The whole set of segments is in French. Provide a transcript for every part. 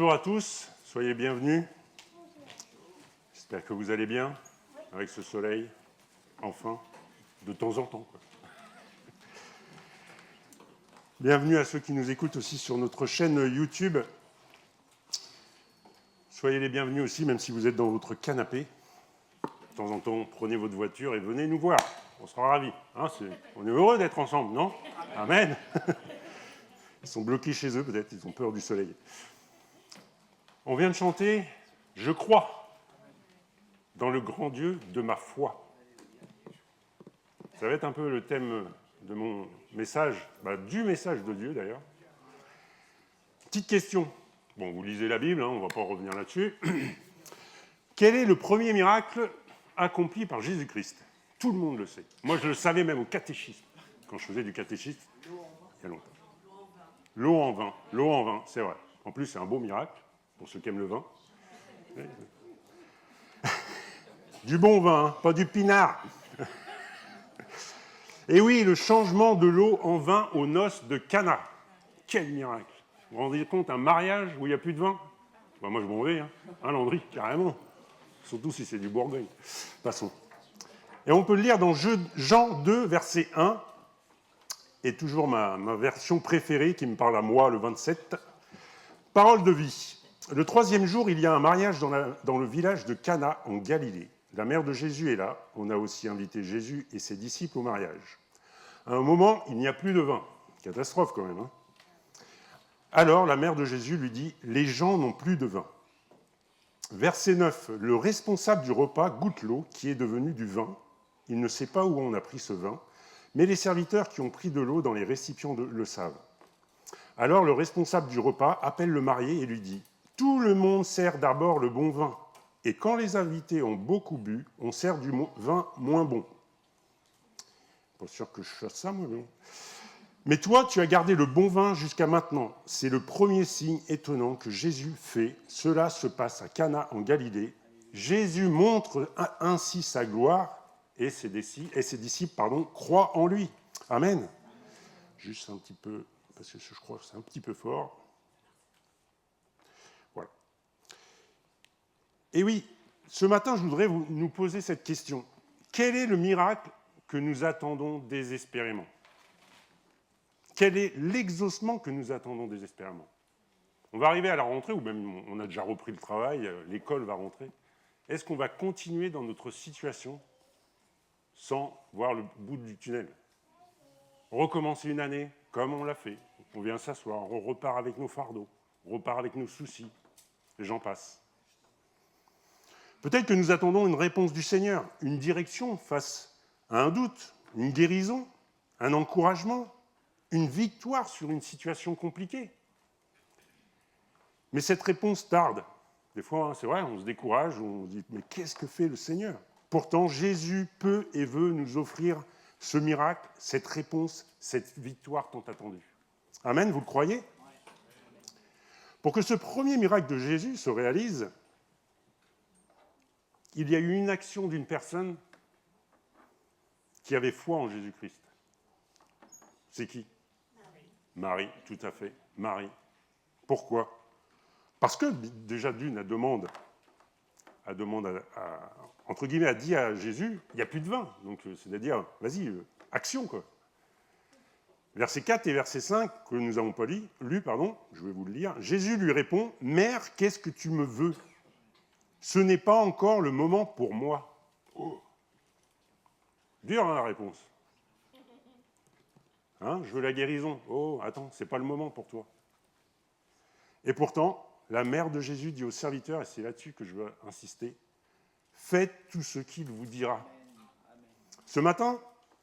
Bonjour à tous, soyez bienvenus. J'espère que vous allez bien avec ce soleil, enfin, de temps en temps, quoi. Bienvenue à ceux qui nous écoutent aussi sur notre chaîne YouTube. Soyez les bienvenus aussi, même si vous êtes dans votre canapé. De temps en temps, prenez votre voiture et venez nous voir. On sera ravis. Hein, on est heureux d'être ensemble, non? Amen. Ils sont bloqués chez eux, peut-être, ils ont peur du soleil. On vient de chanter « Je crois dans le grand Dieu de ma foi ». Ça va être un peu le thème de mon message, du message de Dieu d'ailleurs. Petite question. Bon, vous lisez la Bible, hein, on ne va pas revenir là-dessus. Quel est le premier miracle accompli par Jésus-Christ? Tout le monde le sait. Moi, je le savais même au catéchisme, quand je faisais du catéchisme, il y a longtemps. L'eau en vin. L'eau en vin, c'est vrai. En plus, c'est un beau miracle, pour ceux qui aiment le vin. Du bon vin, hein, pas du pinard. Et oui, le changement de l'eau en vin aux noces de Cana. Quel miracle! Vous vous rendez compte, un mariage où il n'y a plus de vin? Moi, je m'en vais, hein. Un Landry, carrément. Surtout si c'est du Bourgogne. Passons. Et on peut le lire dans Jean 2, verset 1, et toujours ma version préférée qui me parle à moi, le 27. Parole de vie. Le troisième jour, il y a un mariage dans le village de Cana, en Galilée. La mère de Jésus est là. On a aussi invité Jésus et ses disciples au mariage. À un moment, il n'y a plus de vin. Catastrophe quand même, hein. Alors, la mère de Jésus lui dit « Les gens n'ont plus de vin ». Verset 9. Le responsable du repas goûte l'eau qui est devenue du vin. Il ne sait pas où on a pris ce vin, mais les serviteurs qui ont pris de l'eau dans les récipients le savent. Alors, le responsable du repas appelle le marié et lui dit « Tout le monde sert d'abord le bon vin. Et quand les invités ont beaucoup bu, on sert du vin moins bon. » Pas sûr que je fasse ça, moi, mais bon. Mais toi, tu as gardé le bon vin jusqu'à maintenant. C'est le premier signe étonnant que Jésus fait. Cela se passe à Cana en Galilée. Jésus montre ainsi sa gloire et ses disciples croient en lui. Amen. Juste un petit peu, parce que je crois que c'est un petit peu fort. Voilà. Et oui, ce matin, je voudrais nous poser cette question. Quel est le miracle que nous attendons désespérément? Quel est l'exaucement que nous attendons désespérément? On va arriver à la rentrée, ou même on a déjà repris le travail, l'école va rentrer. Est-ce qu'on va continuer dans notre situation sans voir le bout du tunnel? Recommencer une année comme on l'a fait. On vient s'asseoir, on repart avec nos fardeaux, on repart avec nos soucis, et j'en passe. Peut-être que nous attendons une réponse du Seigneur, une direction face à un doute, une guérison, un encouragement, une victoire sur une situation compliquée. Mais cette réponse tarde. Des fois, c'est vrai, on se décourage, on se dit « Mais qu'est-ce que fait le Seigneur ?» Pourtant, Jésus peut et veut nous offrir ce miracle, cette réponse, cette victoire tant attendue. Amen, vous le croyez? Pour que ce premier miracle de Jésus se réalise, il y a eu une action d'une personne qui avait foi en Jésus-Christ. C'est qui? Marie, tout à fait, Marie. Pourquoi? Parce que, déjà d'une, elle demande entre guillemets, elle dit à Jésus, il n'y a plus de vin. Donc, c'est-à-dire, vas-y, action, quoi. Verset 4 et verset 5, que nous n'avons pas lu, je vais vous le lire. Jésus lui répond, « Mère, qu'est-ce que tu me veux? Ce n'est pas encore le moment pour moi. » Oh. Dur, hein, la réponse. Hein, je veux la guérison. Oh, attends, c'est pas le moment pour toi. Et pourtant, la mère de Jésus dit aux serviteurs, et c'est là-dessus que je veux insister, faites tout ce qu'il vous dira. Ce matin,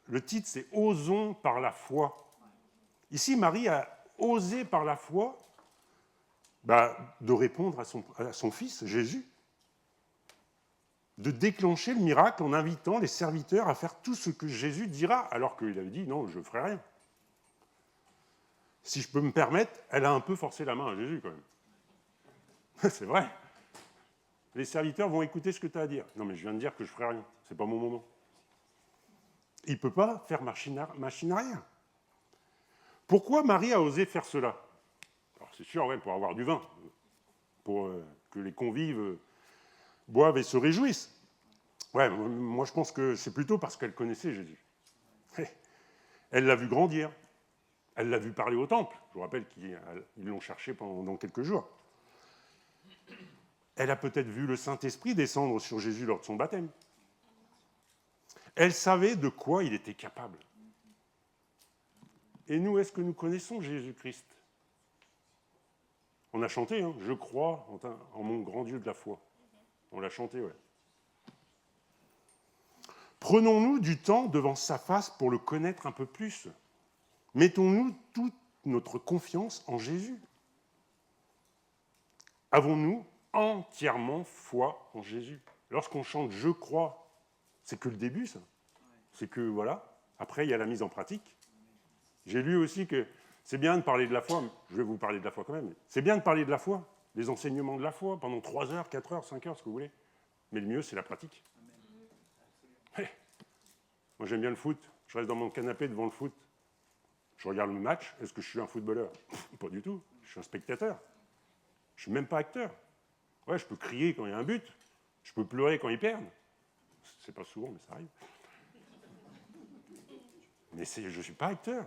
le titre, c'est « Osons par la foi ». Ici, Marie a osé par la foi de répondre à son fils, Jésus, de déclencher le miracle en invitant les serviteurs à faire tout ce que Jésus dira, alors qu'il avait dit « Non, je ne ferai rien ». Si je peux me permettre, elle a un peu forcé la main à Jésus, quand même. C'est vrai. Les serviteurs vont écouter ce que tu as à dire. Non, mais je viens de dire que je ne ferai rien. Ce n'est pas mon moment. Il ne peut pas faire machine arrière. Pourquoi Marie a osé faire cela? Alors, c'est sûr, ouais, pour avoir du vin. pour que les convives boivent et se réjouissent. Ouais, moi je pense que c'est plutôt parce qu'elle connaissait Jésus. Elle l'a vu grandir. Elle l'a vu parler au temple. Je vous rappelle qu'ils l'ont cherché pendant quelques jours. Elle a peut-être vu le Saint-Esprit descendre sur Jésus lors de son baptême. Elle savait de quoi il était capable. Et nous, est-ce que nous connaissons Jésus-Christ? On a chanté, hein, je crois en mon grand Dieu de la foi. On l'a chanté, ouais. Prenons-nous du temps devant sa face pour le connaître un peu plus. Mettons-nous toute notre confiance en Jésus. Avons-nous entièrement foi en Jésus? Lorsqu'on chante « Je crois », c'est que le début, ça. C'est que, voilà, après, il y a la mise en pratique. J'ai lu aussi que c'est bien de parler de la foi, je vais vous parler de la foi quand même, c'est bien de parler de la foi, des enseignements de la foi, pendant 3 heures, 4 heures, 5 heures, ce que vous voulez. Mais le mieux, c'est la pratique. Hey. Moi, j'aime bien le foot. Je reste dans mon canapé devant le foot. Je regarde le match. Est-ce que je suis un footballeur? Pas du tout. Je suis un spectateur. Je ne suis même pas acteur. Ouais, je peux crier quand il y a un but. Je peux pleurer quand ils perdent. C'est pas souvent, mais ça arrive. Mais je ne suis pas acteur.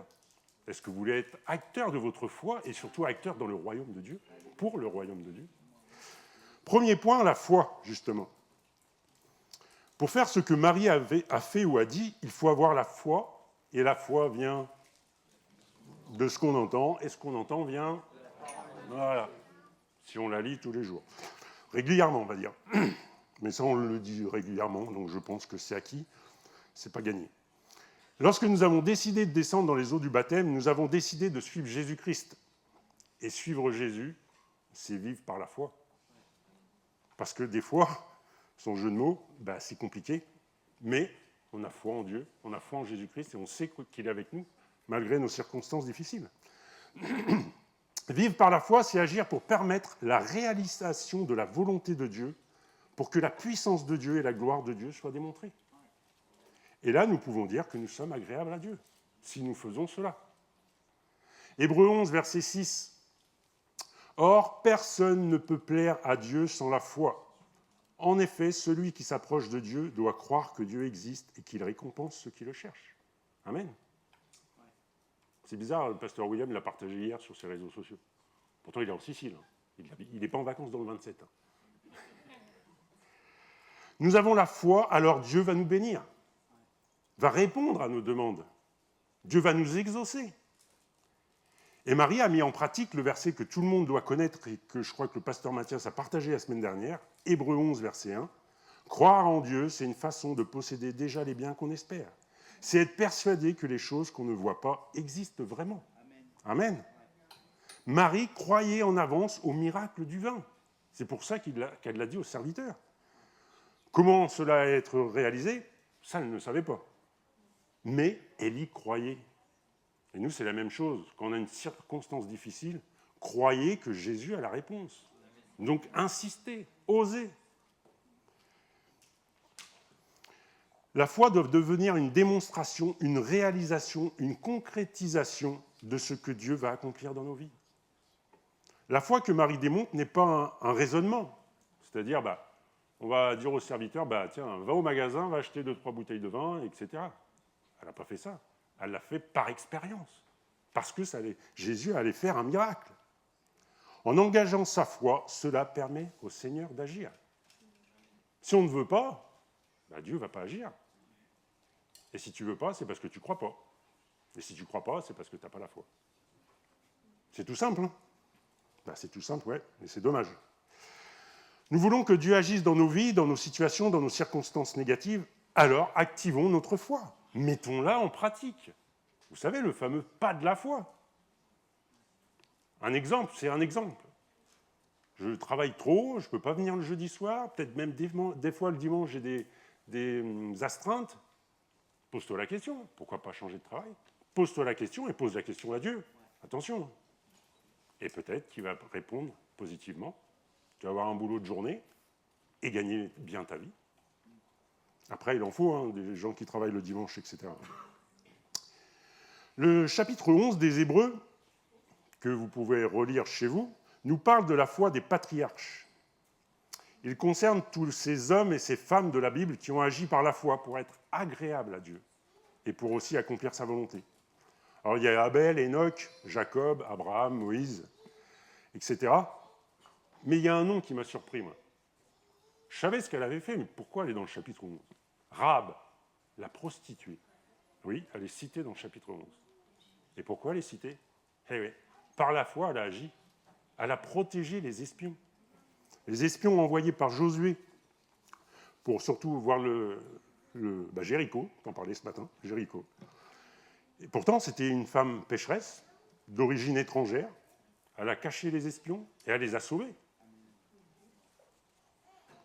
Est-ce que vous voulez être acteur de votre foi et surtout acteur dans le royaume de Dieu, pour le royaume de Dieu? Premier point, la foi, justement. Pour faire ce que Marie a fait ou a dit, il faut avoir la foi. Et la foi vient de ce qu'on entend. Et ce qu'on entend vient... Voilà. Si on la lit tous les jours. Régulièrement, on va dire. Mais ça, on le dit régulièrement, donc je pense que c'est acquis. C'est pas gagné. Lorsque nous avons décidé de descendre dans les eaux du baptême, nous avons décidé de suivre Jésus-Christ. Et suivre Jésus, c'est vivre par la foi. Parce que des fois, son jeu de mots, c'est compliqué, mais on a foi en Dieu, on a foi en Jésus-Christ et on sait qu'il est avec nous, malgré nos circonstances difficiles. Vivre par la foi, c'est agir pour permettre la réalisation de la volonté de Dieu, pour que la puissance de Dieu et la gloire de Dieu soient démontrées. Et là, nous pouvons dire que nous sommes agréables à Dieu, si nous faisons cela. Hébreux 11, verset 6. Or, personne ne peut plaire à Dieu sans la foi. En effet, celui qui s'approche de Dieu doit croire que Dieu existe et qu'il récompense ceux qui le cherchent. Amen. C'est bizarre, le pasteur William l'a partagé hier sur ses réseaux sociaux. Pourtant, il est en Sicile. Il n'est pas en vacances dans le 27. Nous avons la foi, alors Dieu va nous bénir, va répondre à nos demandes. Dieu va nous exaucer. Et Marie a mis en pratique le verset que tout le monde doit connaître et que je crois que le pasteur Mathias a partagé la semaine dernière, Hébreux 11, verset 1. Croire en Dieu, c'est une façon de posséder déjà les biens qu'on espère. C'est être persuadé que les choses qu'on ne voit pas existent vraiment. Amen. Amen. Marie croyait en avance au miracle du vin. C'est pour ça qu'elle l'a dit aux serviteurs. Comment cela allait être réalisé? Ça, elle ne savait pas. Mais elle y croyait. Et nous, c'est la même chose. Quand on a une circonstance difficile, croyez que Jésus a la réponse. Donc, insistez, osez. La foi doit devenir une démonstration, une réalisation, une concrétisation de ce que Dieu va accomplir dans nos vies. La foi que Marie démontre n'est pas un raisonnement. C'est-à-dire, on va dire au serviteur, tiens, va au magasin, va acheter 2-3 bouteilles de vin, etc. Elle n'a pas fait ça. Elle l'a fait par expérience. Parce que Jésus allait faire un miracle. En engageant sa foi, cela permet au Seigneur d'agir. Si on ne veut pas, Dieu ne va pas agir. Et si tu ne veux pas, c'est parce que tu ne crois pas. Et si tu ne crois pas, c'est parce que tu n'as pas la foi. C'est tout simple, hein? C'est tout simple, ouais, mais c'est dommage. Nous voulons que Dieu agisse dans nos vies, dans nos situations, dans nos circonstances négatives, alors activons notre foi. Mettons-la en pratique. Vous savez, le fameux pas de la foi. Un exemple, c'est un exemple. Je travaille trop, je ne peux pas venir le jeudi soir, peut-être même des fois le dimanche, j'ai des astreintes. Pose-toi la question, pourquoi pas changer de travail? Pose-toi la question et pose la question à Dieu. Attention. Et peut-être qu'il va répondre positivement. Tu vas avoir un boulot de journée et gagner bien ta vie. Après, il en faut, des gens qui travaillent le dimanche, etc. Le chapitre 11 des Hébreux, que vous pouvez relire chez vous, nous parle de la foi des patriarches. Il concerne tous ces hommes et ces femmes de la Bible qui ont agi par la foi pour être agréables à Dieu et pour aussi accomplir sa volonté. Alors il y a Abel, Enoch, Jacob, Abraham, Moïse, etc. Mais il y a un nom qui m'a surpris, moi. Je savais ce qu'elle avait fait, mais pourquoi elle est dans le chapitre 11 ? Rahab, la prostituée. Oui, elle est citée dans le chapitre 11. Et pourquoi elle est citée ? Eh oui, par la foi, elle a agi. Elle a protégé les espions. Les espions envoyés par Josué pour surtout voir Jéricho, t'en parlais ce matin, Jéricho. Et pourtant, c'était une femme pécheresse, d'origine étrangère. Elle a caché les espions et elle les a sauvés.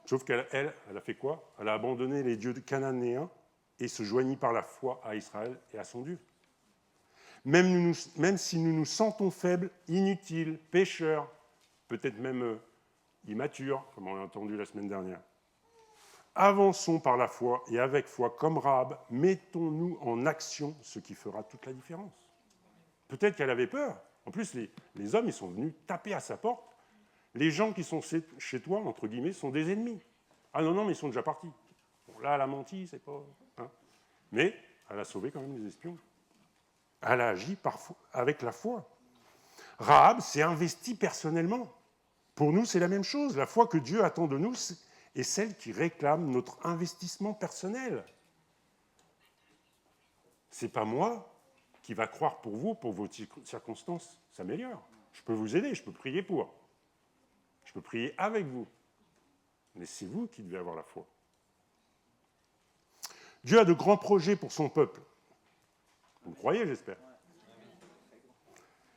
Sauf qu'elle a fait quoi ? Elle a abandonné les dieux cananéens et se joignit par la foi à Israël et à son Dieu. Même si nous nous sentons faibles, inutiles, pécheurs, peut-être même immatures, comme on l'a entendu la semaine dernière, avançons par la foi et avec foi, comme Rahab, mettons-nous en action ce qui fera toute la différence. Peut-être qu'elle avait peur. En plus, les hommes, ils sont venus taper à sa porte. Les gens qui sont chez toi, entre guillemets, sont des ennemis. Ah non, mais ils sont déjà partis. Bon, là, elle a menti, c'est pas... Hein. Mais elle a sauvé quand même les espions. Elle a agi avec la foi. Rahab s'est investie personnellement. Pour nous, c'est la même chose. La foi que Dieu attend de nous est celle qui réclame notre investissement personnel. Ce n'est pas moi qui va croire pour vous, pour vos circonstances s'améliorent. Je peux vous aider, je peux prier pour. Je peux prier avec vous. Mais c'est vous qui devez avoir la foi. Dieu a de grands projets pour son peuple. Vous le croyez, j'espère.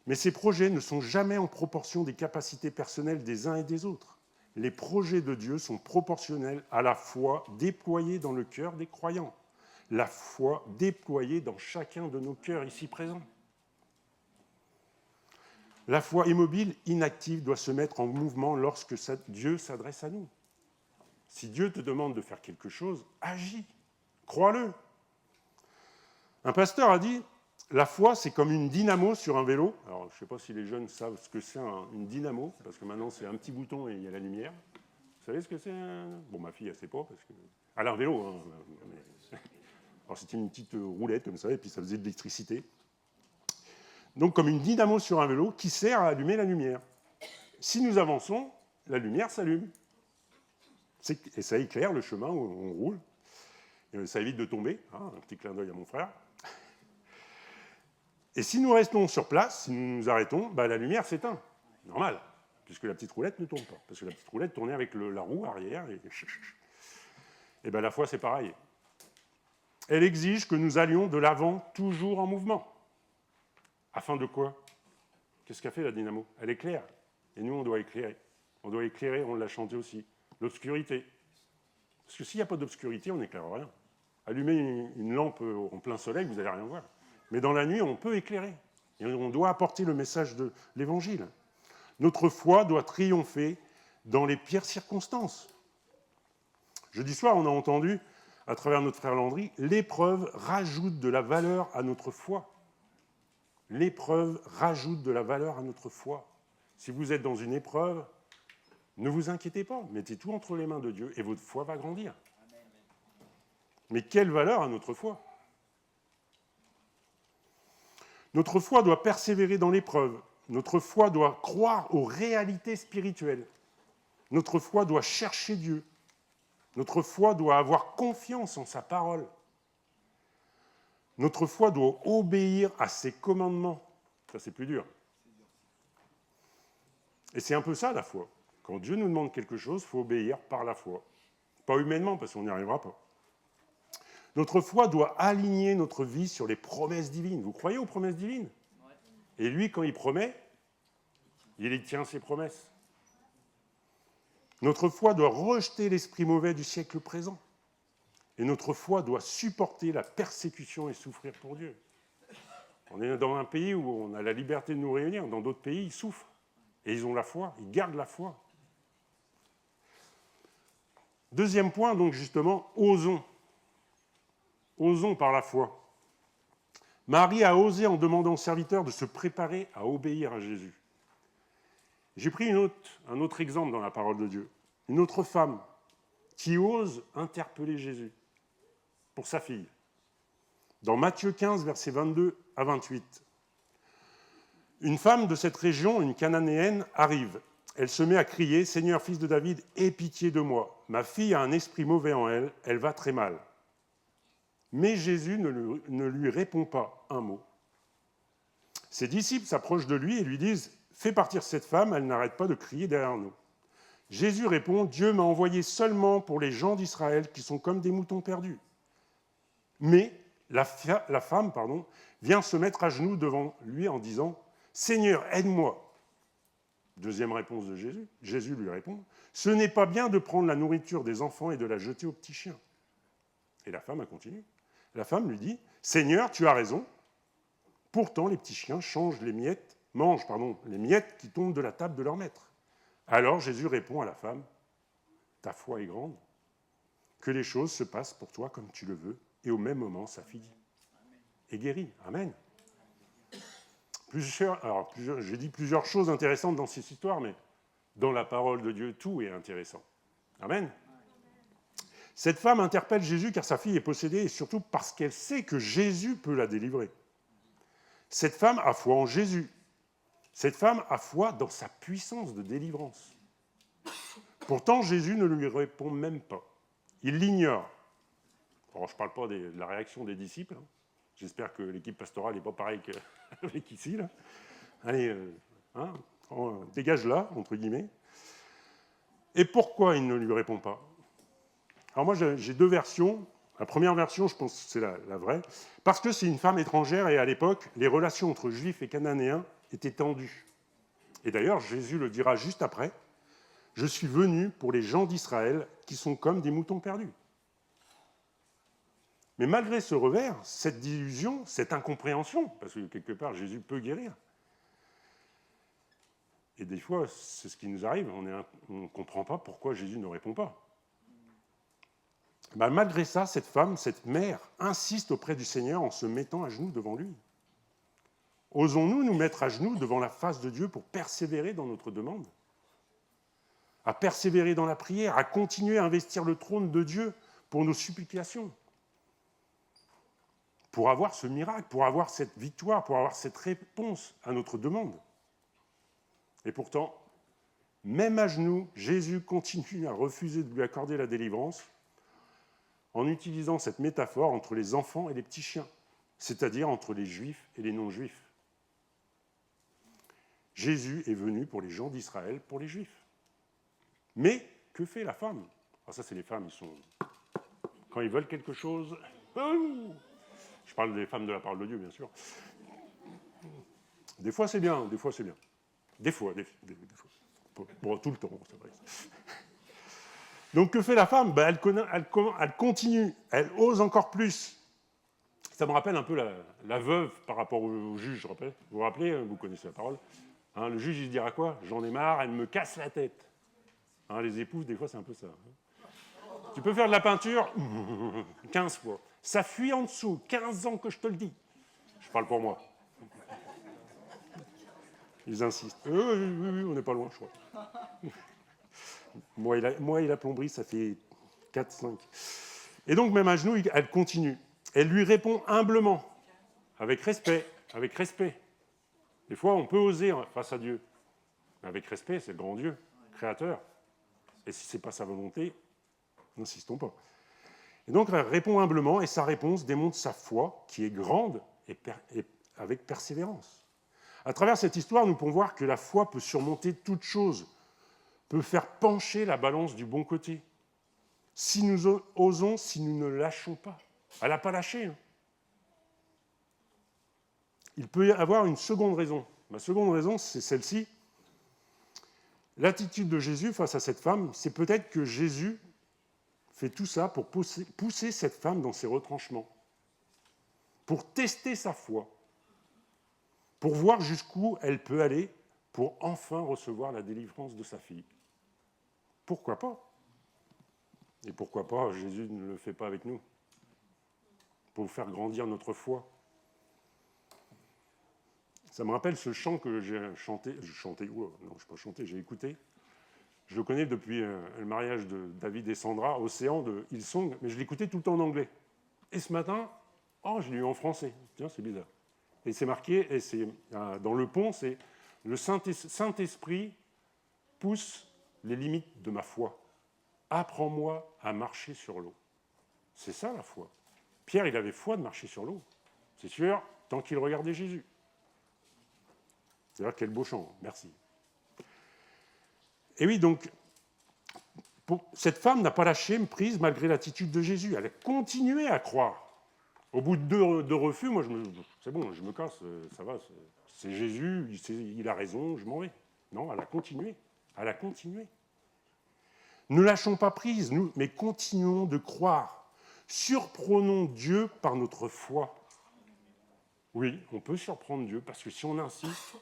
Mais ces projets ne sont jamais en proportion des capacités personnelles des uns et des autres. Les projets de Dieu sont proportionnels à la foi déployée dans le cœur des croyants. La foi déployée dans chacun de nos cœurs ici présents. La foi immobile, inactive, doit se mettre en mouvement lorsque Dieu s'adresse à nous. Si Dieu te demande de faire quelque chose, agis, crois-le. Un pasteur a dit, la foi, c'est comme une dynamo sur un vélo. Alors, je ne sais pas si les jeunes savent ce que c'est une dynamo, parce que maintenant, c'est un petit bouton et il y a la lumière. Vous savez ce que c'est ? Bon, ma fille, elle ne sait pas, parce que... Elle a un vélo, hein. Alors, c'était une petite roulette, comme ça, et puis ça faisait de l'électricité. Donc, comme une dynamo sur un vélo qui sert à allumer la lumière. Si nous avançons, la lumière s'allume. Et ça éclaire le chemin où on roule. Et ça évite de tomber. Hein, un petit clin d'œil à mon frère. Et si nous restons sur place, si nous nous arrêtons, la lumière s'éteint. Normal, puisque la petite roulette ne tourne pas. Parce que la petite roulette tournait avec la roue arrière. Et la foi, c'est pareil. Elle exige que nous allions de l'avant, toujours en mouvement. Afin de quoi ? Qu'est-ce qu'a fait la dynamo ? Elle éclaire. Et nous, on doit éclairer. On doit éclairer, on l'a chanté aussi. L'obscurité. Parce que s'il n'y a pas d'obscurité, on n'éclaire rien. Allumez une lampe en plein soleil, vous n'allez rien voir. Mais dans la nuit, on peut éclairer. Et on doit apporter le message de l'Évangile. Notre foi doit triompher dans les pires circonstances. Jeudi soir, on a entendu, à travers notre frère Landry, l'épreuve rajoute de la valeur à notre foi. L'épreuve rajoute de la valeur à notre foi. Si vous êtes dans une épreuve, ne vous inquiétez pas, mettez tout entre les mains de Dieu et votre foi va grandir. Mais quelle valeur à notre foi ? Notre foi doit persévérer dans l'épreuve. Notre foi doit croire aux réalités spirituelles. Notre foi doit chercher Dieu. Notre foi doit avoir confiance en sa parole. Notre foi doit obéir à ses commandements. Ça, c'est plus dur. Et c'est un peu ça, la foi. Quand Dieu nous demande quelque chose, il faut obéir par la foi. Pas humainement, parce qu'on n'y arrivera pas. Notre foi doit aligner notre vie sur les promesses divines. Vous croyez aux promesses divines ? Ouais. Et lui, quand il promet, il tient ses promesses. Notre foi doit rejeter l'esprit mauvais du siècle présent. Et notre foi doit supporter la persécution et souffrir pour Dieu. On est dans un pays où on a la liberté de nous réunir. Dans d'autres pays, ils souffrent. Et ils ont la foi, ils gardent la foi. Deuxième point, donc justement, osons. Osons par la foi. Marie a osé en demandant aux serviteurs de se préparer à obéir à Jésus. J'ai pris un autre exemple dans la parole de Dieu. Une autre femme qui ose interpeller Jésus pour sa fille. Dans Matthieu 15, versets 22 à 28. Une femme de cette région, une cananéenne, arrive. Elle se met à crier « Seigneur, fils de David, aie pitié de moi. Ma fille a un esprit mauvais en elle, elle va très mal. » Mais Jésus ne lui répond pas un mot. Ses disciples s'approchent de lui et lui disent « Fais partir cette femme, elle n'arrête pas de crier derrière nous. » Jésus répond « Dieu m'a envoyé seulement pour les gens d'Israël qui sont comme des moutons perdus. » Mais la femme vient se mettre à genoux devant lui en disant « Seigneur, aide-moi. » Deuxième réponse de Jésus. Jésus lui répond « Ce n'est pas bien de prendre la nourriture des enfants et de la jeter aux petits chiens. » Et la femme a continué. La femme lui dit « Seigneur, tu as raison. Pourtant, les petits chiens mangent les miettes qui tombent de la table de leur maître. » Alors Jésus répond à la femme « Ta foi est grande. Que les choses se passent pour toi comme tu le veux. » Et au même moment, sa fille est guérie. Amen. J'ai dit plusieurs choses intéressantes dans cette histoire, mais dans la parole de Dieu, tout est intéressant. Amen. Cette femme interpelle Jésus car sa fille est possédée et surtout parce qu'elle sait que Jésus peut la délivrer. Cette femme a foi en Jésus. Cette femme a foi dans sa puissance de délivrance. Pourtant, Jésus ne lui répond même pas. Il l'ignore. Alors, je ne parle pas de la réaction des disciples. J'espère que l'équipe pastorale n'est pas pareille qu'avec ici. Là. Allez, dégage là, entre guillemets. Et pourquoi il ne lui répond pas? Alors moi, j'ai deux versions. La première version, je pense que c'est la vraie. Parce que c'est une femme étrangère et à l'époque, les relations entre juifs et cananéens étaient tendues. Et d'ailleurs, Jésus le dira juste après. « Je suis venu pour les gens d'Israël qui sont comme des moutons perdus. » Mais malgré ce revers, cette désillusion, cette incompréhension, parce que quelque part, Jésus peut guérir. Et des fois, c'est ce qui nous arrive, on ne comprend pas pourquoi Jésus ne répond pas. Malgré ça, cette femme, cette mère, insiste auprès du Seigneur en se mettant à genoux devant lui. Osons-nous nous mettre à genoux devant la face de Dieu pour persévérer dans notre demande, à persévérer dans la prière, à continuer à investir le trône de Dieu pour nos supplications, pour avoir ce miracle, pour avoir cette victoire, pour avoir cette réponse à notre demande. Et pourtant, même à genoux, Jésus continue à refuser de lui accorder la délivrance en utilisant cette métaphore entre les enfants et les petits chiens, c'est-à-dire entre les juifs et les non-juifs. Jésus est venu pour les gens d'Israël, pour les juifs. Mais que fait la femme? Alors ça, c'est les femmes, quand ils veulent quelque chose... Je parle des femmes de la parole de Dieu, bien sûr. Des fois, c'est bien, des fois, c'est bien. Des fois. Bon, tout le temps, c'est vrai. Donc, que fait la femme? Elle continue, elle ose encore plus. Ça me rappelle un peu la veuve par rapport au juge, je rappelle. Vous vous rappelez, vous connaissez la parole. Le juge, il dira quoi? J'en ai marre, elle me casse la tête. Les épouses, des fois, c'est un peu ça. Tu peux faire de la peinture 15 fois. Ça fuit en dessous, 15 ans que je te le dis. Je parle pour moi. Ils insistent. Oui, on n'est pas loin, je crois. Moi et la plomberie, ça fait 4, 5. Et donc, même à genoux, elle continue. Elle lui répond humblement, avec respect. Des fois, on peut oser face à Dieu. Mais avec respect, c'est le grand Dieu, créateur. Et si ce n'est pas sa volonté, n'insistons pas. Et donc, elle répond humblement, et sa réponse démontre sa foi, qui est grande et avec persévérance. À travers cette histoire, nous pouvons voir que la foi peut surmonter toute chose, peut faire pencher la balance du bon côté. Si nous osons, si nous ne lâchons pas. Elle n'a pas lâché. Il peut y avoir une seconde raison. Ma seconde raison, c'est celle-ci. L'attitude de Jésus face à cette femme, c'est peut-être que Jésus fait tout ça pour pousser cette femme dans ses retranchements, pour tester sa foi, pour voir jusqu'où elle peut aller, pour enfin recevoir la délivrance de sa fille. Pourquoi pas? Et pourquoi pas, Jésus ne le fait pas avec nous, pour faire grandir notre foi. Ça me rappelle ce chant que j'ai chanté. Non, je n'ai pas chanté, j'ai écouté. Je le connais depuis le mariage de David et Sandra, Océan de Hillsong, mais je l'écoutais tout le temps en anglais. Et ce matin, je l'ai eu en français. Tiens, c'est bizarre. Et c'est marqué, et c'est dans le pont, c'est le Saint-Esprit pousse les limites de ma foi. Apprends-moi à marcher sur l'eau. C'est ça la foi. Pierre, il avait foi de marcher sur l'eau. C'est sûr, tant qu'il regardait Jésus. D'ailleurs, quel beau chant, merci. Et oui, donc, cette femme n'a pas lâché prise malgré l'attitude de Jésus. Elle a continué à croire. Au bout de deux refus, moi, c'est bon, je me casse, ça va, c'est Jésus, il a raison, je m'en vais. Non, elle a continué. Elle a continué. Ne lâchons pas prise, nous, mais continuons de croire. Surprenons Dieu par notre foi. Oui, on peut surprendre Dieu, parce que si on insiste,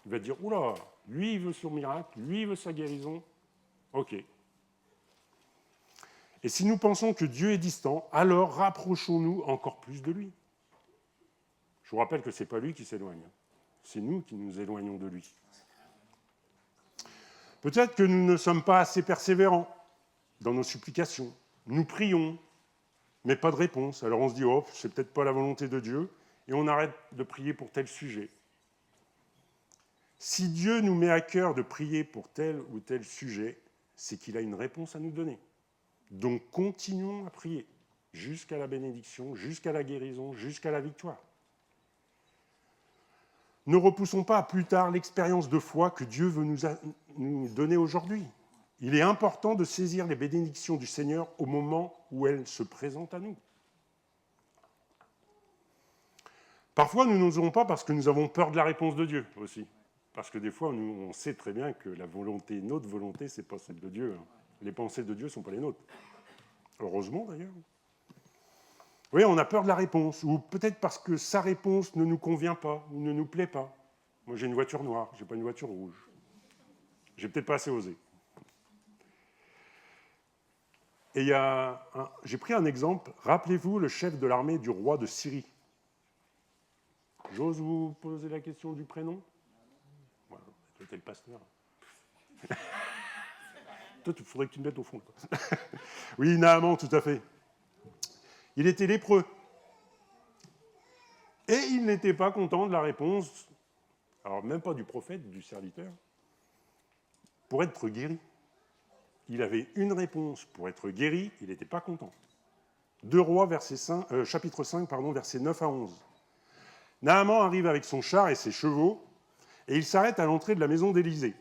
il va dire, oula, lui, il veut son miracle, lui, il veut sa guérison. OK. Et si nous pensons que Dieu est distant, alors rapprochons-nous encore plus de lui. Je vous rappelle que ce n'est pas lui qui s'éloigne. C'est nous qui nous éloignons de lui. Peut-être que nous ne sommes pas assez persévérants dans nos supplications. Nous prions, mais pas de réponse. Alors on se dit, c'est peut-être pas la volonté de Dieu, et on arrête de prier pour tel sujet. Si Dieu nous met à cœur de prier pour tel ou tel sujet, c'est qu'il a une réponse à nous donner. Donc continuons à prier jusqu'à la bénédiction, jusqu'à la guérison, jusqu'à la victoire. Ne repoussons pas à plus tard l'expérience de foi que Dieu veut nous donner aujourd'hui. Il est important de saisir les bénédictions du Seigneur au moment où elles se présentent à nous. Parfois, nous n'osons pas parce que nous avons peur de la réponse de Dieu aussi. Parce que des fois, on sait très bien que notre volonté, ce n'est pas celle de Dieu. Les pensées de Dieu ne sont pas les nôtres. Heureusement, d'ailleurs. Oui, on a peur de la réponse, ou peut-être parce que sa réponse ne nous convient pas, ou ne nous plaît pas. Moi, j'ai une voiture noire, je n'ai pas une voiture rouge. J'ai peut-être pas assez osé. Et j'ai pris un exemple. Rappelez-vous le chef de l'armée du roi de Syrie. J'ose vous poser la question du prénom ? Voilà, toi, t'es le pasteur. Toi, il faudrait que tu me mettes au fond. Oui, Naaman, tout à fait. Il était lépreux. Et il n'était pas content de la réponse, alors même pas du prophète, du serviteur, pour être guéri. Il avait une réponse pour être guéri, il n'était pas content. 2 Rois, chapitre 5, versets 9 à 11. Naaman arrive avec son char et ses chevaux, et il s'arrête à l'entrée de la maison d'Élisée.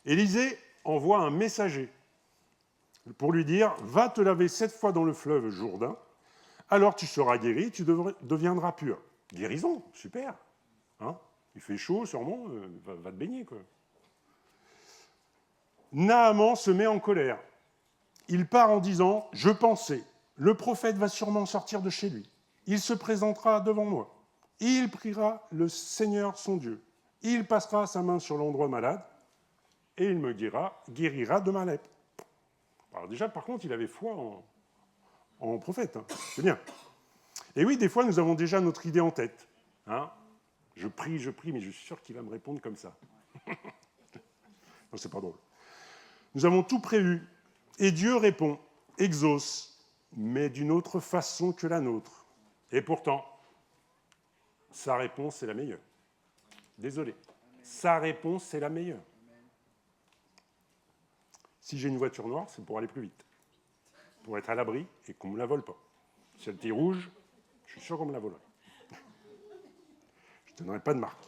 Élisée envoie un messager pour lui dire « Va te laver 7 fois dans le fleuve Jourdain, alors tu seras guéri, tu deviendras pur. » Guérison, super. Hein, il fait chaud, sûrement, va te baigner, quoi. Naaman se met en colère. Il part en disant « Je pensais, le prophète va sûrement sortir de chez lui. Il se présentera devant moi. Il priera le Seigneur son Dieu. Il passera sa main sur l'endroit malade et il me guérira de ma lèpre. » Alors déjà, par contre, il avait foi en prophète. Hein. C'est bien. Et oui, des fois, nous avons déjà notre idée en tête. Hein, je prie, mais je suis sûr qu'il va me répondre comme ça. Non, c'est pas drôle. Nous avons tout prévu. Et Dieu répond, exauce, mais d'une autre façon que la nôtre. Et pourtant, sa réponse est la meilleure. Désolé. Sa réponse, c'est la meilleure. Si j'ai une voiture noire, c'est pour aller plus vite. Pour être à l'abri et qu'on ne me la vole pas. Si elle était rouge, je suis sûr qu'on me la volerait. Je ne donnerai pas de marque.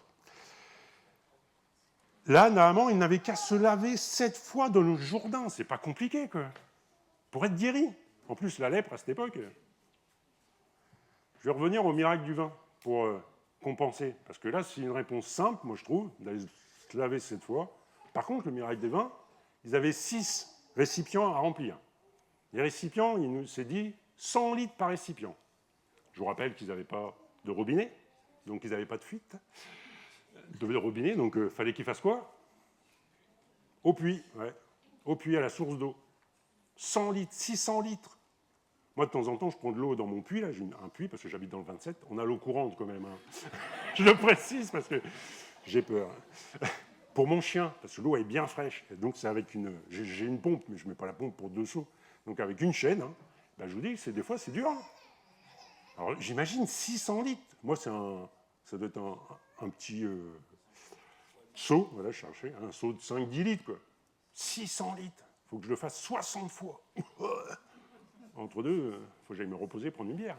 Là, Naaman, il n'avait qu'à se laver 7 fois dans le Jourdain. C'est pas compliqué, quoi. Pour être guéri. En plus, la lèpre, à cette époque. Je vais revenir au miracle du vin pour compenser. Parce que là, c'est une réponse simple, moi, je trouve, d'aller se laver 7 fois. Par contre, le miracle des vins, ils avaient 6 récipients à remplir. Les récipients, il nous s'est dit 100 litres par récipient. Je vous rappelle qu'ils n'avaient pas de robinet, donc ils n'avaient pas de fuite de robinet, donc il fallait qu'ils fassent quoi ? Au puits, ouais. Au puits, à la source d'eau. 100 litres, 600 litres. Moi, de temps en temps, je prends de l'eau dans mon puits, là, j'ai un puits, parce que j'habite dans le 27. On a l'eau courante, quand même. Hein. Je le précise parce que j'ai peur. Pour mon chien, parce que l'eau est bien fraîche. Et donc, c'est avec une... J'ai une pompe, mais je ne mets pas la pompe pour 2 seaux. Donc, avec une chaîne, hein, ben, je vous dis, des fois, c'est dur. Hein. Alors, j'imagine 600 litres. Moi, ça doit être un petit seau. Voilà, je cherchais. Un seau de 5-10 litres, quoi. 600 litres. Il faut que je le fasse 60 fois. Entre deux, il faut que j'aille me reposer, prendre une bière.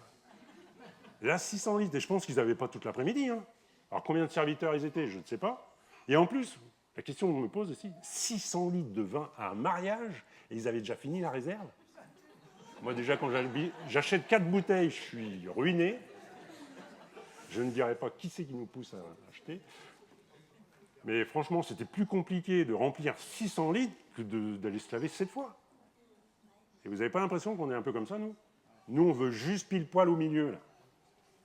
Et là, 600 litres. Et je pense qu'ils n'avaient pas toute l'après-midi. Hein. Alors, combien de serviteurs ils étaient, je ne sais pas. Et en plus, la question qu'on me pose aussi, 600 litres de vin à un mariage, et ils avaient déjà fini la réserve. Moi, déjà, quand j'achète 4 bouteilles, je suis ruiné. Je ne dirais pas qui c'est qui nous pousse à acheter. Mais franchement, c'était plus compliqué de remplir 600 litres que d'aller se laver 7 fois. Et vous n'avez pas l'impression qu'on est un peu comme ça, nous? Nous, on veut juste pile poil au milieu, là.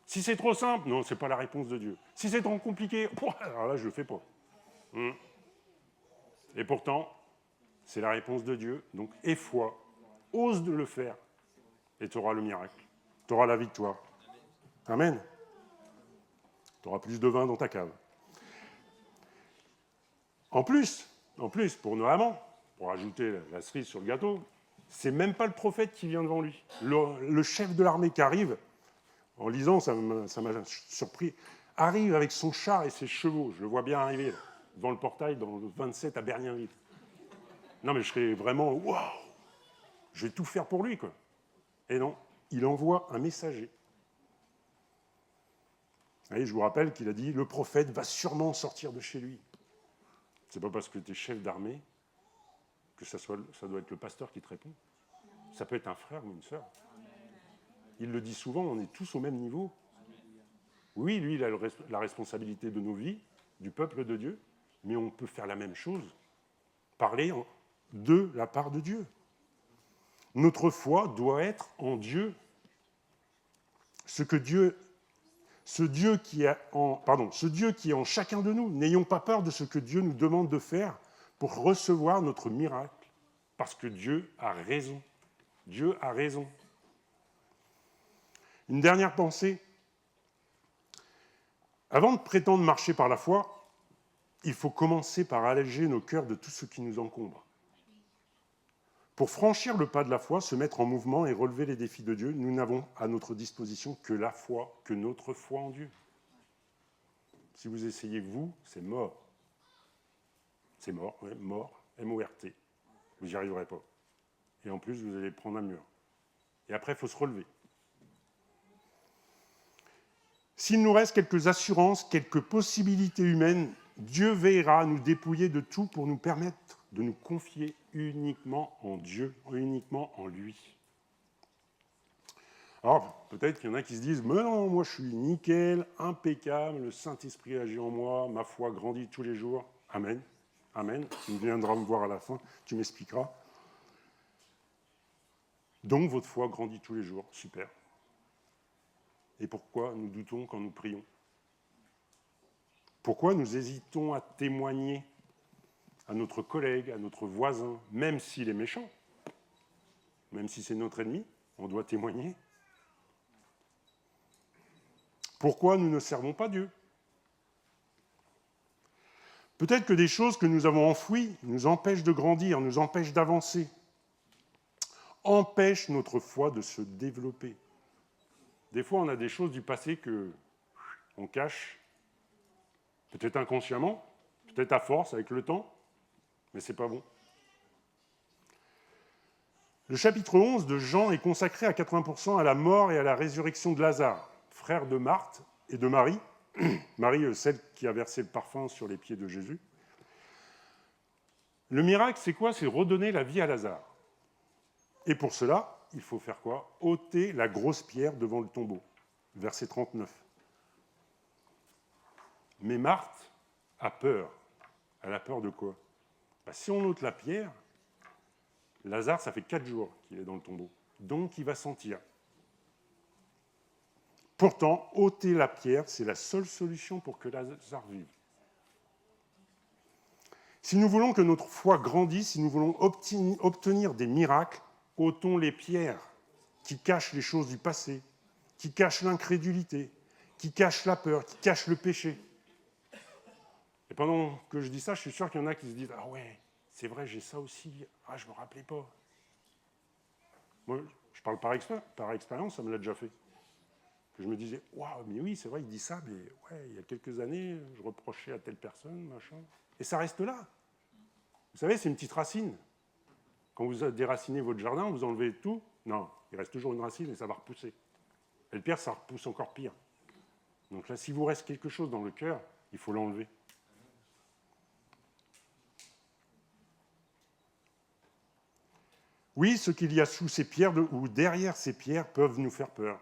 Si c'est trop simple, non, ce n'est pas la réponse de Dieu. Si c'est trop compliqué, alors là, je ne le fais pas. Et pourtant, c'est la réponse de Dieu. Donc, aie foi, ose de le faire, et tu auras le miracle. Tu auras la victoire. Amen. Tu auras plus de vin dans ta cave. En plus, pour nos amants, pour ajouter la cerise sur le gâteau, c'est même pas le prophète qui vient devant lui. Le chef de l'armée qui arrive, en lisant, ça m'a surpris, arrive avec son char et ses chevaux. Je le vois bien arriver, là, devant le portail, dans le 27 à Bernienville. Non, mais je serais vraiment, waouh, je vais tout faire pour lui, quoi. Et non, il envoie un messager. Vous voyez, je vous rappelle qu'il a dit, le prophète va sûrement sortir de chez lui. C'est pas parce que tu es chef d'armée que ça doit être le pasteur qui te répond. Ça peut être un frère ou une sœur. Il le dit souvent, on est tous au même niveau. Oui, lui, il a la responsabilité de nos vies, du peuple de Dieu, mais on peut faire la même chose, parler de la part de Dieu. Notre foi doit être en Dieu. Ce Dieu qui est en chacun de nous. N'ayons pas peur de ce que Dieu nous demande de faire pour recevoir notre miracle, parce que Dieu a raison. Dieu a raison. Une dernière pensée. Avant de prétendre marcher par la foi, il faut commencer par alléger nos cœurs de tout ce qui nous encombre. Pour franchir le pas de la foi, se mettre en mouvement et relever les défis de Dieu, nous n'avons à notre disposition que la foi, que notre foi en Dieu. Si vous essayez vous, c'est mort. C'est mort, ouais, mort, M-O-R-T. Vous n'y arriverez pas. Et en plus, vous allez prendre un mur. Et après, il faut se relever. S'il nous reste quelques assurances, quelques possibilités humaines, Dieu veillera à nous dépouiller de tout pour nous permettre de nous confier uniquement en Dieu, uniquement en lui. Alors, peut-être qu'il y en a qui se disent « Mais non, moi je suis nickel, impeccable, le Saint-Esprit agit en moi, ma foi grandit tous les jours. » Amen. Amen. Tu viendras me voir à la fin, tu m'expliqueras. Donc, votre foi grandit tous les jours. Super. Et pourquoi nous doutons quand nous prions? Pourquoi nous hésitons à témoigner à notre collègue, à notre voisin, même s'il est méchant, même si c'est notre ennemi, on doit témoigner? Pourquoi nous ne servons pas Dieu? Peut-être que des choses que nous avons enfouies nous empêchent de grandir, nous empêchent d'avancer, empêchent notre foi de se développer. Des fois, on a des choses du passé qu'on cache, peut-être inconsciemment, peut-être à force, avec le temps, mais c'est pas bon. Le chapitre 11 de Jean est consacré à 80% à la mort et à la résurrection de Lazare, frère de Marthe et de Marie, Marie, celle qui a versé le parfum sur les pieds de Jésus. Le miracle, c'est quoi? C'est redonner la vie à Lazare. Et pour cela, il faut faire quoi? Ôter la grosse pierre devant le tombeau. Verset 39. Mais Marthe a peur. Elle a peur de quoi? Si on ôte la pierre, Lazare, ça fait 4 jours qu'il est dans le tombeau. Donc, il va sentir. Pourtant, ôter la pierre, c'est la seule solution pour que Lazare vive. Si nous voulons que notre foi grandisse, si nous voulons obtenir des miracles, ôtons les pierres qui cachent les choses du passé, qui cachent l'incrédulité, qui cache la peur, qui cache le péché. Et pendant que je dis ça, je suis sûr qu'il y en a qui se disent « Ah ouais, c'est vrai, j'ai ça aussi. Ah, je ne me rappelais pas. » Moi, je parle par expérience, ça me l'a déjà fait. Que je me disais « Waouh, mais oui, c'est vrai, il dit ça, mais ouais, il y a quelques années, je reprochais à telle personne, machin. » Et ça reste là. Vous savez, c'est une petite racine. Quand vous déracinez votre jardin, vous enlevez tout. Non, il reste toujours une racine et ça va repousser. Et le pire, ça repousse encore pire. Donc là, s'il vous reste quelque chose dans le cœur, il faut l'enlever. Oui, ce qu'il y a sous ces pierres ou derrière ces pierres peuvent nous faire peur,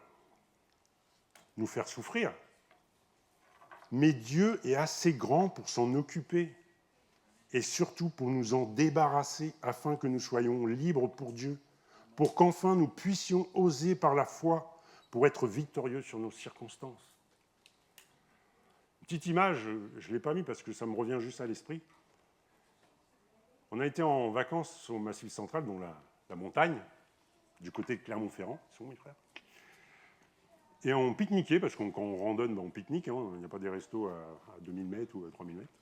nous faire souffrir. Mais Dieu est assez grand pour s'en occuper et surtout pour nous en débarrasser afin que nous soyons libres pour Dieu, pour qu'enfin nous puissions oser par la foi pour être victorieux sur nos circonstances. Une petite image, je ne l'ai pas mis parce que ça me revient juste à l'esprit. On a été en vacances au Massif central, dont la montagne, du côté de Clermont-Ferrand, ils sont mes frères. Et on pique-niquait, parce que quand on randonne, on pique-nique, hein, il n'y a pas des restos à 2000 mètres ou à 3000 mètres.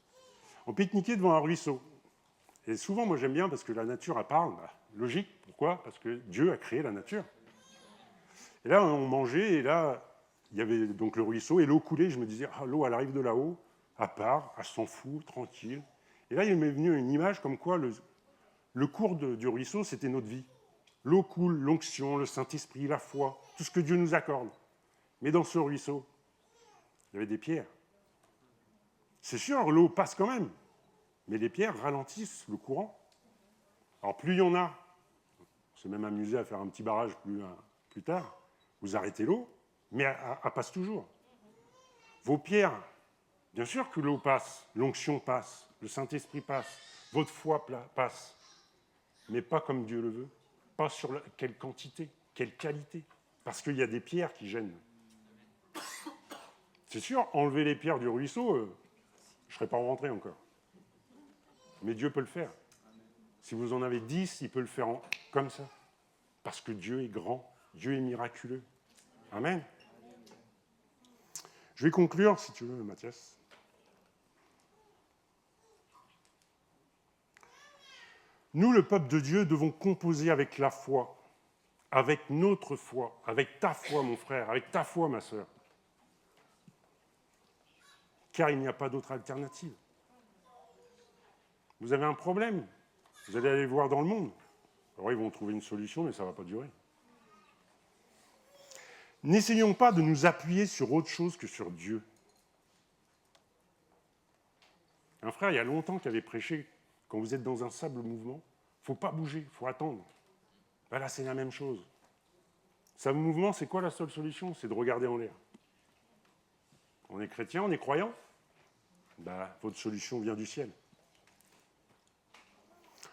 On pique-niquait devant un ruisseau. Et souvent, moi j'aime bien, parce que la nature, elle parle. Logique, pourquoi ? Parce que Dieu a créé la nature. Et là, on mangeait, et là, il y avait donc le ruisseau, et l'eau coulait, je me disais, ah, l'eau, elle arrive de là-haut, à part, elle s'en fout, tranquille. Et là, il m'est venu une image comme quoi le cours du ruisseau, c'était notre vie. L'eau coule, l'onction, le Saint-Esprit, la foi, tout ce que Dieu nous accorde. Mais dans ce ruisseau, il y avait des pierres. C'est sûr, l'eau passe quand même, mais les pierres ralentissent le courant. Alors plus il y en a, on s'est même amusé à faire un petit barrage plus tard, vous arrêtez l'eau, mais elle passe toujours. Vos pierres, bien sûr que l'eau passe, l'onction passe, le Saint-Esprit passe, votre foi passe, mais pas comme Dieu le veut, pas sur quelle quantité, quelle qualité, parce qu'il y a des pierres qui gênent. C'est sûr, enlever les pierres du ruisseau, je ne serais pas rentré encore. Mais Dieu peut le faire. Si vous en avez 10, il peut le faire comme ça. Parce que Dieu est grand, Dieu est miraculeux. Amen. Je vais conclure, si tu veux, Mathias. Nous, le peuple de Dieu, devons composer avec la foi, avec notre foi, avec ta foi, mon frère, avec ta foi, ma sœur. Car il n'y a pas d'autre alternative. Vous avez un problème, vous allez aller le voir dans le monde. Alors ils vont trouver une solution, mais ça ne va pas durer. N'essayons pas de nous appuyer sur autre chose que sur Dieu. Un frère, il y a longtemps, qui avait prêché, quand vous êtes dans un sable mouvement, il ne faut pas bouger, il faut attendre. Ben là, c'est la même chose. Sable mouvement, c'est quoi la seule solution ? C'est de regarder en l'air. On est chrétien, on est croyant ? Ben, votre solution vient du ciel.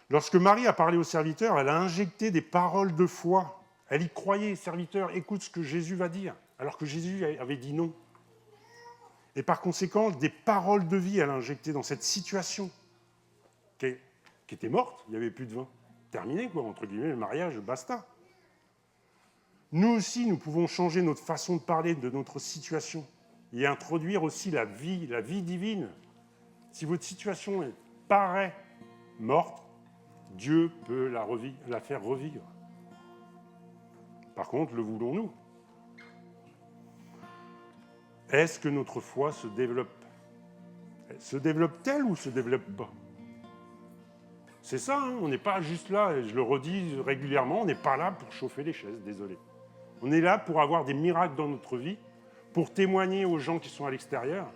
Lorsque Marie a parlé aux serviteurs, elle a injecté des paroles de foi. Elle y croyait, serviteur, écoute ce que Jésus va dire, alors que Jésus avait dit non. Et par conséquent, des paroles de vie, elle a injecté dans cette situation qui était morte, il n'y avait plus de vin. Terminé, quoi, entre guillemets, le mariage, basta. Nous aussi, nous pouvons changer notre façon de parler de notre situation et introduire aussi la vie divine. Si votre situation paraît morte, Dieu peut la faire revivre. Par contre, le voulons-nous ? Est-ce que notre foi se développe ? Se développe-t-elle ou se développe pas ? C'est ça, hein, on n'est pas juste là, et je le redis régulièrement, on n'est pas là pour chauffer les chaises, désolé. On est là pour avoir des miracles dans notre vie, pour témoigner aux gens qui sont à l'extérieur,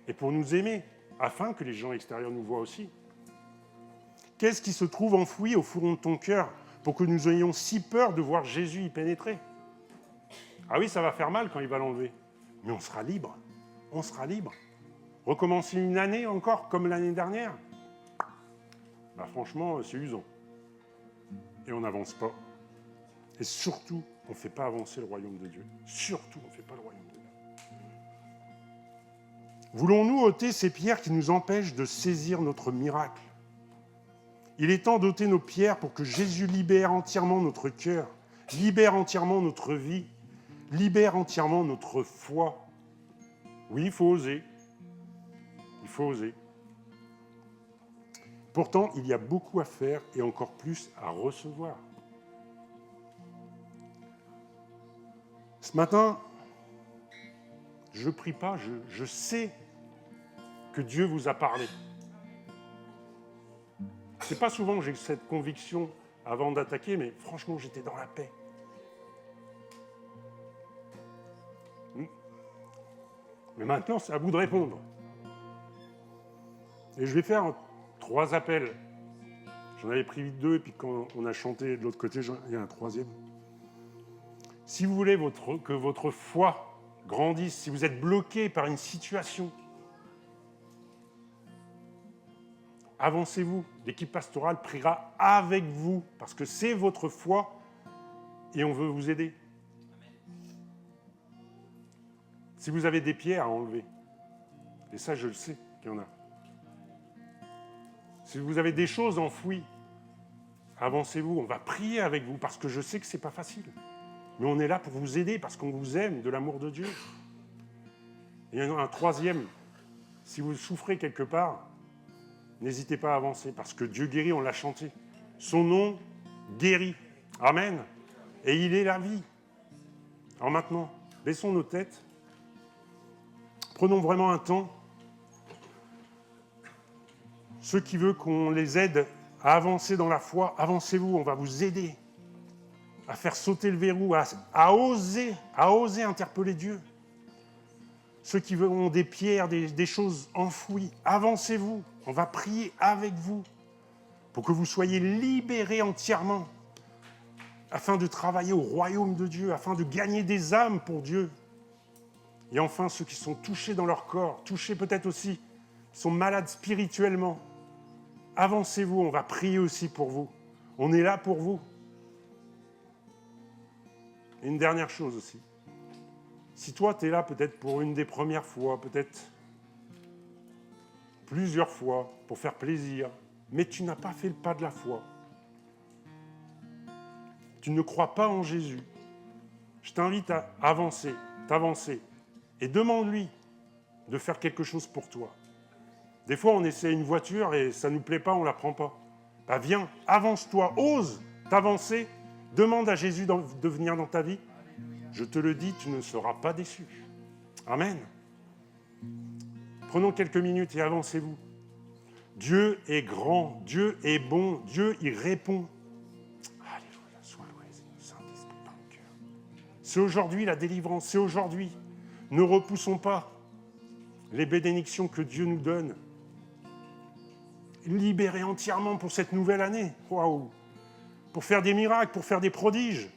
et pour nous aimer, afin que les gens extérieurs nous voient aussi. Qu'est-ce qui se trouve enfoui au fond de ton cœur pour que nous ayons si peur de voir Jésus y pénétrer ? Ah oui, ça va faire mal quand il va l'enlever, mais on sera libre. On sera libre. Recommencer une année encore comme l'année dernière ? Bah franchement, c'est usant. Et on n'avance pas. Et surtout, on ne fait pas avancer le royaume de Dieu. Surtout, on ne fait pas le royaume de Dieu. Voulons-nous ôter ces pierres qui nous empêchent de saisir notre miracle ? Il est temps d'ôter nos pierres pour que Jésus libère entièrement notre cœur, libère entièrement notre vie, libère entièrement notre foi Oui, il faut oser. Il faut oser. Pourtant, il y a beaucoup à faire et encore plus à recevoir. Ce matin, je ne prie pas, je sais que Dieu vous a parlé. C'est pas souvent que j'ai cette conviction avant d'attaquer, mais franchement, j'étais dans la paix. Mais maintenant, c'est à vous de répondre. Et je vais faire 3 appels. J'en avais pris 2, et puis quand on a chanté de l'autre côté, il y a un 3e. Si vous voulez que votre foi grandisse, si vous êtes bloqué par une situation, avancez-vous. L'équipe pastorale priera avec vous, parce que c'est votre foi et on veut vous aider. Si vous avez des pierres à enlever, et ça je le sais qu'il y en a. Si vous avez des choses enfouies, avancez-vous, on va prier avec vous, parce que je sais que ce n'est pas facile. Mais on est là pour vous aider, parce qu'on vous aime de l'amour de Dieu. Et il y en a un 3e, si vous souffrez quelque part, n'hésitez pas à avancer, parce que Dieu guérit, on l'a chanté. Son nom guérit. Amen. Et il est la vie. Alors maintenant, baissons nos têtes. Prenons vraiment un temps. Ceux qui veulent qu'on les aide à avancer dans la foi, avancez-vous, on va vous aider à faire sauter le verrou, à oser interpeller Dieu. Ceux qui ont des pierres, des choses enfouies, avancez-vous, on va prier avec vous pour que vous soyez libérés entièrement afin de travailler au royaume de Dieu, afin de gagner des âmes pour Dieu. Et enfin, ceux qui sont touchés dans leur corps, touchés peut-être aussi, qui sont malades spirituellement, avancez-vous, on va prier aussi pour vous. On est là pour vous. Et une dernière chose aussi. Si toi, tu es là peut-être pour une des premières fois, peut-être plusieurs fois, pour faire plaisir, mais tu n'as pas fait le pas de la foi. Tu ne crois pas en Jésus. Je t'invite à t'avancer, et demande-lui de faire quelque chose pour toi. Des fois, on essaie une voiture et ça ne nous plaît pas, on ne la prend pas. Ben viens, avance-toi, ose t'avancer, demande à Jésus de venir dans ta vie. Je te le dis, tu ne seras pas déçu. Amen. Prenons quelques minutes et avancez-vous. Dieu est grand, Dieu est bon, Dieu y répond. Alléluia, sois loué, Saint-Esprit, dans le cœur. C'est aujourd'hui la délivrance, c'est aujourd'hui. Ne repoussons pas les bénédictions que Dieu nous donne. Libérés entièrement pour cette nouvelle année. Waouh! Pour faire des miracles, pour faire des prodiges.